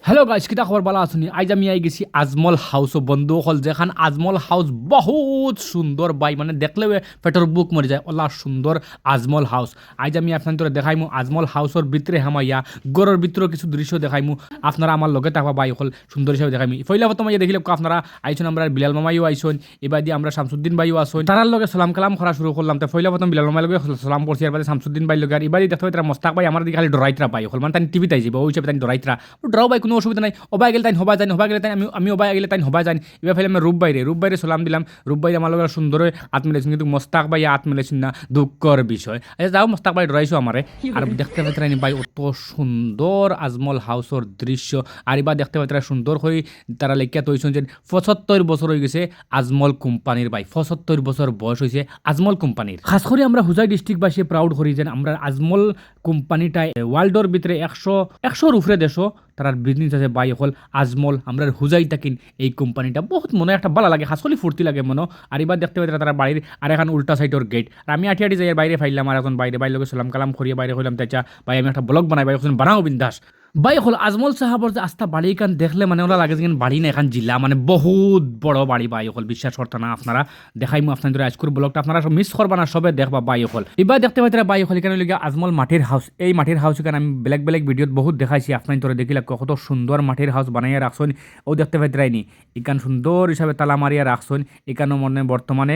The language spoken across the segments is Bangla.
হ্যালো গাইস, কিতা খবর বালা আছুনি? আজ আমি আই গেছি আজমল হাউস বন্ধু হল, যেখান আজমল হাউস বহুত সুন্দর বাই, মানে দেখলে পেটের বুক মরে যায়। ওলা সুন্দর আজমল হাউস। আজ আমি আপনাদের দেখাইমু আজমল হাউসের ভিতরে হামাইয়া গড়ের ভিতরে কিছু দৃশ্য দেখাইমু। আপনারা আমার লগে থাকবা বাই হল সুন্দর হিসাবে দেখাইমি। পয়লা প্রথম দেখিলে আপনারা আইসুন, আমরা বিলাল মামাইও আইসুন, এবার দিয়ে আমরা শামসুদ্দিন ভাইও আসুন। তারার লগে সালাম কালাম করা শুরু করলাম। তো পয়লা প্রথম বিলাল মামাই লগে সালাম করছি, এর বাদে শামসুদ্দিন ভাই লগে। আর এবারে দেখতে পাই তারা মস্তাক ভাই আমার দিকে খালি ডরাইতরা পাই হল, মানে তাই টিভিতে আইসিব ওই হিসাবে তাই ডরাইতরা ডরাও ভাই, কোনো অসুবিধা নাই। অবাই গেলে তাই হবা যান, হবা গেলে তাই আমি অবাই গেলে তাই হবা যান। এবার ফেলে আমি রূপ বাইরে সালাম দিলাম। রূপ বাইরে আমার লগে সুন্দর আত মিলেছেন, কিন্তু মস্তাক ভাই আত মিলেছেন না, দুঃখর বিষয়। আচ্ছা যাও, মস্তাক ভাই ডরাইছো আমারে। আর দেখতে পাই ভাই অত সুন্দর আজমল হাউসের দৃশ্য। আর এবার দেখতে পাই সুন্দর করে তারা লেখিয়া তৈছেন যে 75 বছর হয়ে গেছে আজমল কোম্পানির ভাই, 75 বছর বয়স হয়েছে আজমল কোম্পানির। খাস করে আমরা হুজাই ডিস্ট্রিক্টবাসী প্রাউড করি যে আমরা আজমল কোম্পানিটাই ওয়ার্ল্ডের ভিতরে 100 উপরে দেশও তার বিজনেস আছে বাই হল আজমল। আমরা হুজাই থাকিন এই কোম্পানিটা বহুত মনে একটা ভালো লাগে, হাসলি ফুর্তি লাগে মনে। আর এবার দেখতে পাই তারা বাড়ির আর এখন উল্টা সাইডের গেট। আর আমি আটি যাই বাইরে ফাইলাম, আর এখন বাইরে লোকের সালাম কালাম করিয়ে বাইরে হইলাম। তাইচা ভাই আমি একটা ব্লগ বানাই, ভাই বানাও বিন্দাস বাই হল আজমল সাহাবর যে আস্থা বাড়ি কান দেখলে মানে ওরা লাগে যেন বাড়ি না, এখান জিল্লা মানে বহুত বড় বাড়ি বাই হল, বিশ্বাস করতে না আপনারা। দেখাইমু আপনাদের আজকের ব্লগটা আপনারা সব মিস করবা না, সবে দেখবা বাই হল। এবার দেখতে পাই তারা বাই হল এখানে লিখে আজমল মাটির হাউস। এই মাটির হাউস এখানে আমি বেলেগ ভিডিওত বহুত দেখাইছি, আপনার তোরা দেখিলে কত সুন্দর মাটির হাউস বানাইয়া রাখছেন। ও দেখতে পাই তারাইনি এখান সুন্দর হিসাবে তালা মারিয়া রাখছেন। এখানে মনে বর্তমানে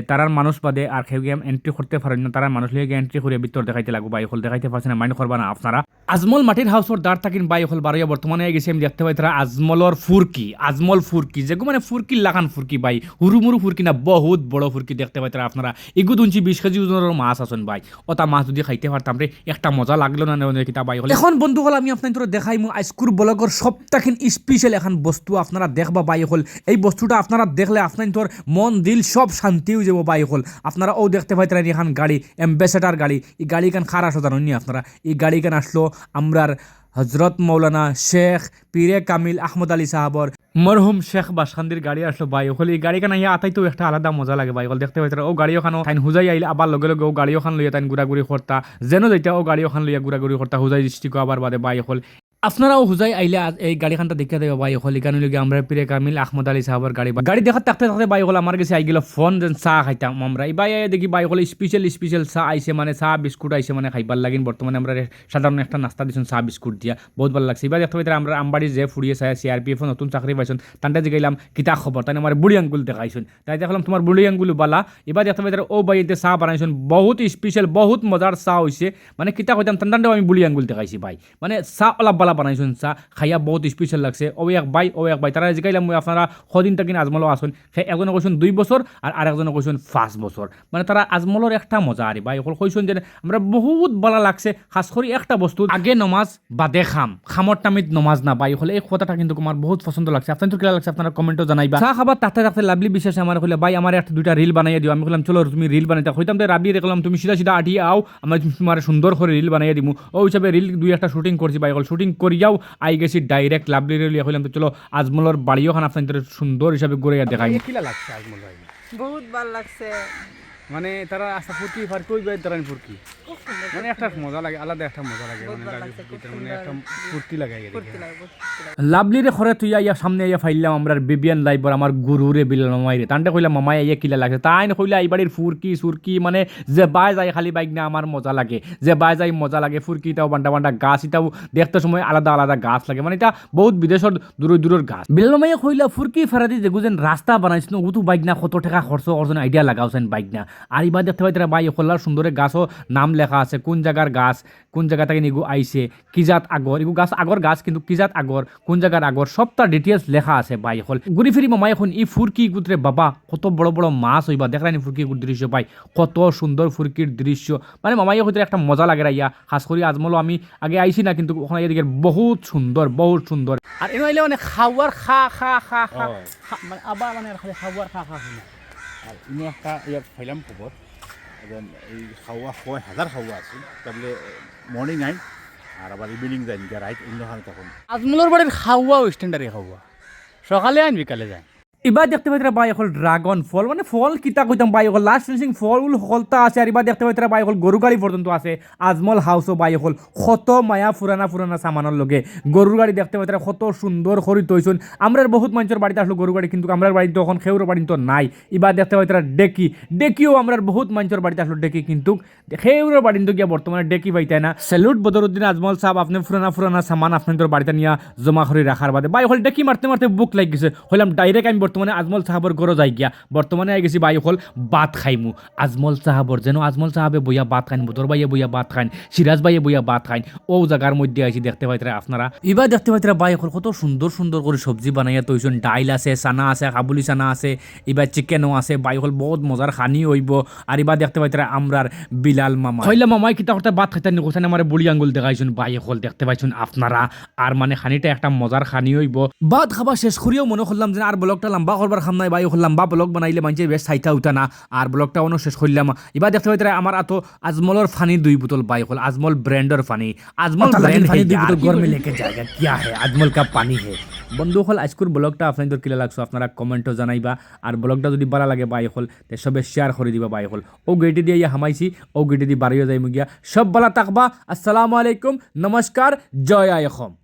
তারার মানুষ বাদে আর কেউ গেম এন্ট্রি করতে পারেন না, তারা মানুষ লিগে এন্ট্রি করে ভিতর দেখাইতে লাগবো বাই হল। দেখাইতে পারছেন না, মাইন্ড করবা না আপনারা। আজমল মাটির হাউসের দাঁড় থাকিন বাই হল বারোয়া বর্তমানে গেছি। আমি দেখতে পাই তারা আজমলর ফুরকি, আজমল ফুরকি যেগু মানে ফুরকি লাগান ফুরকি বাই, হুরুমুরু ফুরকি না, বহুত বড় ফুরকি দেখতে পাই তারা আপনারা। এগু দুঞ্চি 20 কেজি ওজনের মাছ আছেন ভাই। ওটা মাছ যদি খাইতে পারতাম রে একটা মজা লাগলো না কিতা বাই হল। এখন বন্ধু হল আমি আপনাদের দেখাইমু আইস্কুর ব্লগর সবটাখিন স্পেশাল এখন বস্তু আপনারা দেখবা বাই হল। এই বস্তুটা আপনারা দেখলে আপনার মন দিল সব শান্তি হয়ে যাব বাই হল। আপনারা ও দেখতে পাই তারা এখন গাড়ি অ্যাম্বাসেডার গাড়ি, এই গাড়ি কান খারা সাজানো আপনারা। এই গাড়ি কান আসলো আমরার হজরত মৌলানা শেখ পীরে কামিল আহমদ আলী সাহাবর মরহুম শেখ বাসখান্দির গাড়ি আসলো বাই হল। এই গাড়ি কানা ইয়া আতাইতো একটা আলাদা মজা লাগে বাই হল। দেখতে পাই ও গাড়ি ওখানো তাইন হুজাই আইলে আবার লগে লগে ও গাড়ি ওখান লইয়া তাইন ঘুরাঘুরি করতা, যেন যেটা ও গাড়ি ওখান লইয়া ঘুরাঘুরি করতা হুজাই ডিস্ট্রিক্ট আবার বাদে বাই হল। আপনারাও হুজাই আইলে এই গাড়িখানটা দেখে দেবে বাই হল। এখানে লগে আমরা পীরে কামিল আহমদ আলী সাহাবর গাড়ি দেখাতে থাকতে বাই হল আমার কাছে আই গেল ফোন যেন চা খাইতাম আমরা। এই বাই দেখি বাই হল স্পেশাল চা আইসে, মানে চা বিস্কুট আইসে, মানে খাইবার লাগিন। বর্তমানে আমরা সাধারণ একটা নাস্তা দিচ্ছেন চা বিস্কুট দিয়া, বহুত ভালো লাগছে। এবার দেখতে পাই আমরা আমবাড়ি যে ফুরিয়ে চাই CRPF নতুন চাকরি পাইছেন, তান্ডা যে গেলাম কিতা খবর, তাই আমার বুড়ি আঙ্গুল দেখাইছেন। তাই দেখলাম তোমার বুড়ি আঙ্গুল বালা। এবার দেখতে পাই ও বাড়িতে চা বানাইছেন, বহুত স্পেশাল বহুত মজার চা হয়েছে। মানে কিতা কইতাম তান্ডাও আমি বুড়ি আঙ্গুল দেখাইছি ভাই, মানে চা অলপ বালা বানাইছেন, চা খাইয়া বহুত স্পেশাল লাগছে। ও এক ভাই তারা জিগাইলাম আপনারা সদিন তাকিন আজমলও আসুন। একজনে কৈছেন 2 বছর আর আরেকজনে কৈছেন 5 বছর, মানে তারা আজমলের একটা মজা আর ভাই অকল কৈছেন যে আমরা বহুত ভালো লাগছে। খাস করে একটা বস্তু আগে নমাজ বাদে খামর টামিত নমাজ না বাই হলে, এই কথাটা কিন্তু আমার বহুত পছন্দ লাগছে। আপনাদের কি লাগছে আপনারা কমেন্টও জানাইবা। চা খাবার তাতে লাভলি বিশেষ আমার হলে ভাই আমার একটা 2টা রিল বানাইয়া দিও। আমি বললাম চলো তুমি রিল বানাইতে হইতাম তো রাবি দেখলাম তুমি সিধা আটি আও, আমরা তোমার সুন্দর করে রিল বানাইয়া দিমু। ওই হিসাবে রিল 2-1টা শুটিং করছি বাই হল। শুটিং করিয়াও আই গেছি ডাইরেক্ট লাভলি রিল হইলাম। তো চলো আজমলের বাড়িও খান আপনাদের সুন্দর হিসাবে ঘুরে দেখাই। কিলা লাগছে আজমল ভাই? বহুত ভাল লাগছে, মানে তারা আশা ফুরকি ফার কই বাই তারা ফুরকি, মানে একটা মজা লাগে, আলাদা একটা মজা লাগে, মানে একটা ফুর্তি লাগে। লাভলিরে খরে তুই আইয়া সামনে আইয়া ফাইলাম আমরা বিবিয়ান লাইবর আমার গুরুরে বিল মামাইরে তান্ডে কইলাম মামাই আইয়া কিলা লাগে, তাই না কইলা এই বাড়ির ফুরকি সুরকি, মানে যে বাই যায় খালি বাইক না আমার মজা লাগে, যে বাই যায় মজা লাগে। ফুরকিটাও বান্ডা গাছ, এটাও দেখতে সময় আলাদা গাছ লাগে, মানে এটা বহুত বিদেশের দূরের গাছ। বিল মামাইয়া কইলা ফুরকি ফেরাদি যে গুজেন রাস্তা বানাইছিল ও তো বাইক না কত টাকা খরচ করছেন আইডিয়া লাগাওছেন বাইক না। আর এবার দেখতে পাই তারা বাই খোলার সুন্দর গাছও নাম লেখা আছে, কোন জায়গার গাছ, কোন জায়গা থেকে নিগু আইছে, কি জাত আগর, এগু গাছ আগর গাছ কিন্তু কি জাত আগর, কোন জায়গার আগর, সবটা ডিটেলস লেখা আছে বাই হল। ঘুরি ফিরি মামাই এখন ই ফুরকি গুতরে বাবা কত বড় মাছ হইবা দেখলানি ফুরকি দৃশ্য পাই, কত সুন্দর ফুরকির দৃশ্য, মানে মামাই হইতে একটা মজা লাগে রাইয়া। খাস করি আজমলও আমি আগে আইছি না, কিন্তু ওখানে এদিকে বহুত সুন্দর। আর এনে আইলে মানে খাওয়ার খা মানে আবার মানে খালি খাওয়ার খা শুনে। আর ইনো একটা ইয়াত ফাইলাম খবর, এবং এই খাওয়া হাজার খাওয়া আছে, তাহলে মর্নিং আই আর আবার ইভিনিং যাই রাইট অন্য হয় তখন। আজমলের বাড়ির খাওয়া স্ট্যান্ডার্ডে খাওয়া, সকালে আইন বিকালে যায়। এবার দেখতে পাই তারা বাই হল ড্রাগন ফল মানে ফল কিতা কইতাম বাই হল লাস্ট ফিনিশিং ফল হলতা আছে আর এবার দেখতে পাই তারা বাই হল গরু গাড়ি পর্যন্ত আছে আজমল হাউসও বাই হল কত মায়া পুরানা সামানের লগে গরুর গাড়ি দেখতে পাই তারা কত সুন্দর করি তৈছুন আমরা বহুত মানুষের বাড়িতে আসলো গরু গাড়ি কিন্তু আমরা বাড়িতে তখন খেউর বাড়ি তো নাই এবার দেখতে পাই তারা ডেকিও আমরা বহুত মানুষের বাড়িতে আসলো ডেকি কিন্তু খেউর বাড়িতে গিয়া বর্তমানে ডেকি পাইতাই না স্যালুট বদরুদ্দিন আজমল সাহেব আপনি পুরানা সামান আপনাদের বাড়িতে নিয়ে জমা করে রাখার বাদে বাই হল ডেকি মারতে বুক লাগ গেছে হইলাম ডাইরেক্ট আমি বর্তমানে আজমল সাহাবর ঘরে যাই গিয়া বর্তমানে আই গেছি বাই হল ভাত খাইমু আজমল সাহাবর যেন আজমল সাহাবে বইয়া ভাত খাইন বুতর বাইয়ে বইয়া ভাত খাইন সিরাজ বাইয়ে বইয়া ভাত খাইন ও জায়গার মধ্যে আইছি দেখতে পাইতরা আপনারা এবার দেখতে পাইতরা বাই হল কত সুন্দর করে সবজি বানাইয়া তৈছুন ডাইল আছে সানা আছে কাবুলি সানা আছে এবার চিকেনও আছে বাই হল বহুত মজার খানি হইব আর এবার দেখতে পাইতরা আমরার বিলাল মামা হইলা মামাই কিতা করতে ভাত খাইতেন কোথায় আমার বুড়ি আঙ্গুল দেখাইছুন বাই হল দেখতে পাইছুন আপনারা আর মানে খানিটা একটা মজার খানি হইব ভাত খাবার শেষ করিও মনে করলাম যে আর ব্লগটা লম্বা করবার খাম নাই বাই হল লম্বা ব্লগ বানাইলে মানুষের বেশ চাইতা উঠা না আর ব্লগটা অন্য শেষ করলাম এবার দেখতে পাই আমার আতো আজমলের ফানি 2 বোতল বাই হল আজমল ব্র্যান্ডের ফানি আজমল ব্র্যান্ড ফানি 2 বোতল গরমে লেকে জায়গা কিয়া হে আজমল কা পানি হে বন্ধু হল আজকের ব্লগটা আপনাদের কিলা লাগছো আপনারা কমেন্টও জানাইবা আর ব্লগটা যদি ভালো লাগে বাই হল তে সবে শেয়ার করে দিবা বাই হল ও গেটে দিয়ে হামাইছি ও গেটে দিয়ে বাড়িও যাইমু গিয়া সব ভালো থাকবা আসসালামু আলাইকুম নমস্কার জয় আয় অসম।